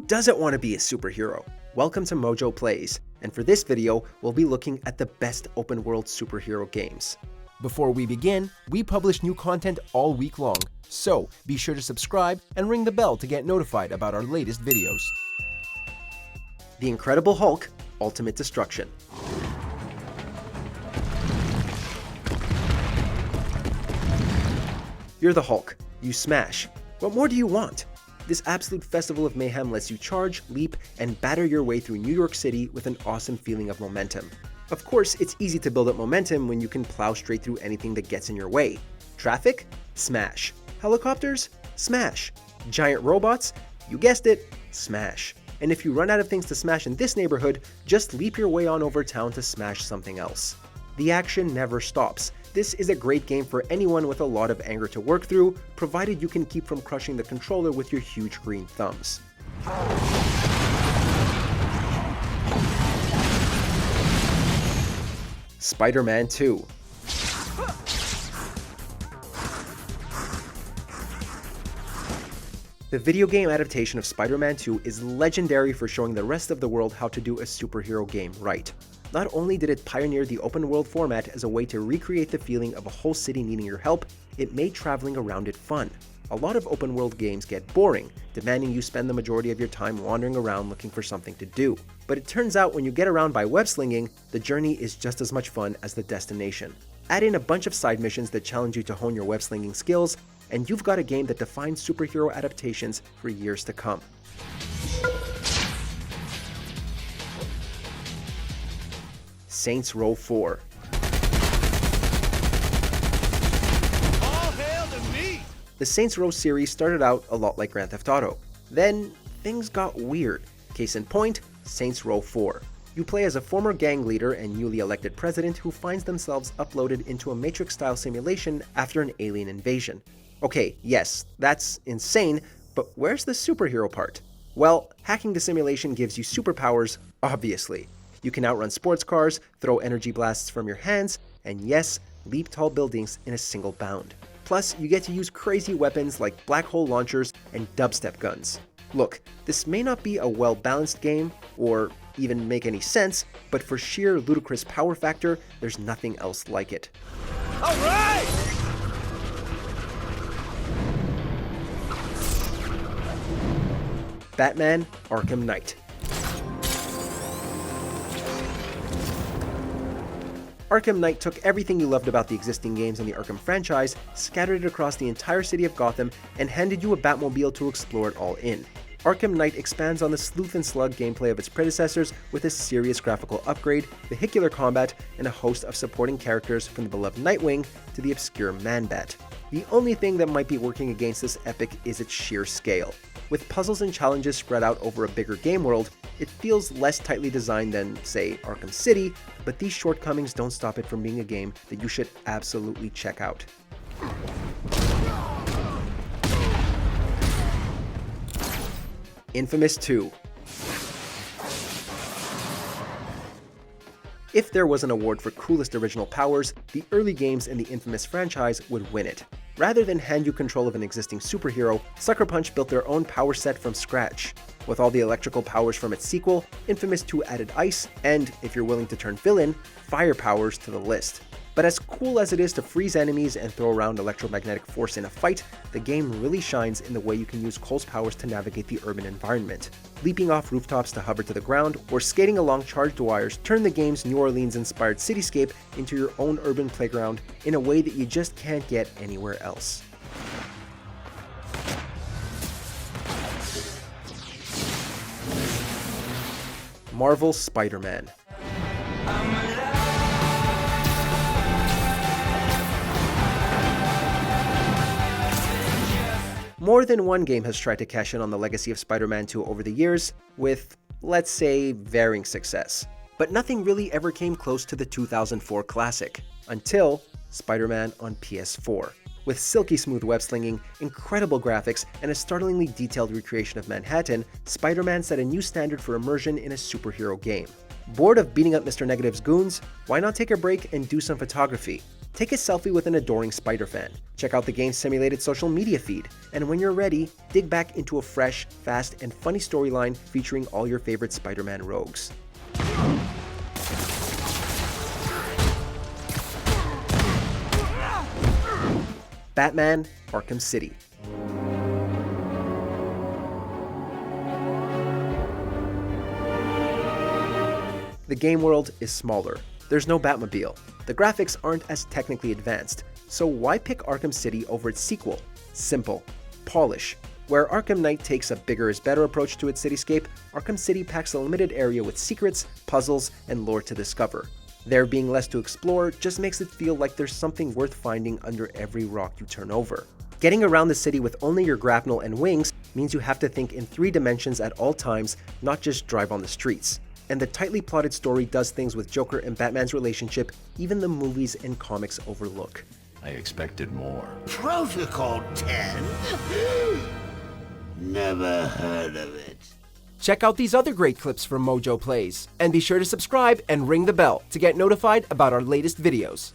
doesn't want to be a superhero? Welcome to MojoPlays, and for this video, we'll be looking at the best open world superhero games. Before we begin, we publish new content all week long, so be sure to subscribe and ring the bell to get notified about our latest videos. The Incredible Hulk Ultimate Destruction. You're the Hulk. You smash. What more do you want? This absolute festival of mayhem lets you charge, leap, and batter your way through New York City with an awesome feeling of momentum. Of course, it's easy to build up momentum when you can plow straight through anything that gets in your way. Traffic? Smash. Helicopters? Smash. Giant robots? You guessed it, smash. And if you run out of things to smash in this neighborhood, just leap your way on over town to smash something else. The action never stops. This is a great game for anyone with a lot of anger to work through, provided you can keep from crushing the controller with your huge green thumbs. Spider-Man 2. The video game adaptation of Spider-Man 2 is legendary for showing the rest of the world how to do a superhero game right. Not only did it pioneer the open world format as a way to recreate the feeling of a whole city needing your help, it made traveling around it fun. A lot of open world games get boring, demanding you spend the majority of your time wandering around looking for something to do. But it turns out when you get around by web slinging, the journey is just as much fun as the destination. Add in a bunch of side missions that challenge you to hone your web slinging skills, and you've got a game that defines superhero adaptations for years to come. Saints Row 4. All hail to me! The Saints Row series started out a lot like Grand Theft Auto. Then, things got weird. Case in point, Saints Row 4. You play as a former gang leader and newly elected president who finds themselves uploaded into a Matrix-style simulation after an alien invasion. Okay, yes, that's insane, but where's the superhero part? Well, hacking the simulation gives you superpowers, obviously. You can outrun sports cars, throw energy blasts from your hands, and yes, leap tall buildings in a single bound. Plus, you get to use crazy weapons like black hole launchers and dubstep guns. Look, this may not be a well-balanced game, or even make any sense, but for sheer ludicrous power factor, there's nothing else like it. All right! Batman: Arkham Knight. Arkham Knight took everything you loved about the existing games in the Arkham franchise, scattered it across the entire city of Gotham, and handed you a Batmobile to explore it all in. Arkham Knight expands on the sleuth and slug gameplay of its predecessors with a serious graphical upgrade, vehicular combat, and a host of supporting characters from the beloved Nightwing to the obscure Man-Bat. The only thing that might be working against this epic is its sheer scale. With puzzles and challenges spread out over a bigger game world, it feels less tightly designed than, say, Arkham City, but these shortcomings don't stop it from being a game that you should absolutely check out. Infamous 2. If there was an award for coolest original powers, the early games in the Infamous franchise would win it. Rather than hand you control of an existing superhero, Sucker Punch built their own power set from scratch. With all the electrical powers from its sequel, Infamous 2 added ice, and, if you're willing to turn villain, fire powers to the list. But as cool as it is to freeze enemies and throw around electromagnetic force in a fight, the game really shines in the way you can use Cole's powers to navigate the urban environment. Leaping off rooftops to hover to the ground, or skating along charged wires turn the game's New Orleans-inspired cityscape into your own urban playground in a way that you just can't get anywhere else. Marvel's Spider-Man. More than one game has tried to cash in on the legacy of Spider-Man 2 over the years, with, let's say, varying success. But nothing really ever came close to the 2004 classic, until Spider-Man on PS4. With silky smooth web slinging, incredible graphics, and a startlingly detailed recreation of Manhattan, Spider-Man set a new standard for immersion in a superhero game. Bored of beating up Mr. Negative's goons? Why not take a break and do some photography? Take a selfie with an adoring Spider fan, check out the game's simulated social media feed, and when you're ready, dig back into a fresh, fast, and funny storyline featuring all your favorite Spider-Man rogues. Batman: Arkham City. The game world is smaller. There's no Batmobile. The graphics aren't as technically advanced, so why pick Arkham City over its sequel? Simple. Polish. Where Arkham Knight takes a bigger is better approach to its cityscape, Arkham City packs a limited area with secrets, puzzles, and lore to discover. There being less to explore just makes it feel like there's something worth finding under every rock you turn over. Getting around the city with only your grapnel and wings means you have to think in 3 dimensions at all times, not just drive on the streets. And the tightly plotted story does things with Joker and Batman's relationship even the movies and comics overlook. I expected more. Protocol 10? Never heard of it. Check out these other great clips from MojoPlays, and be sure to subscribe and ring the bell to get notified about our latest videos.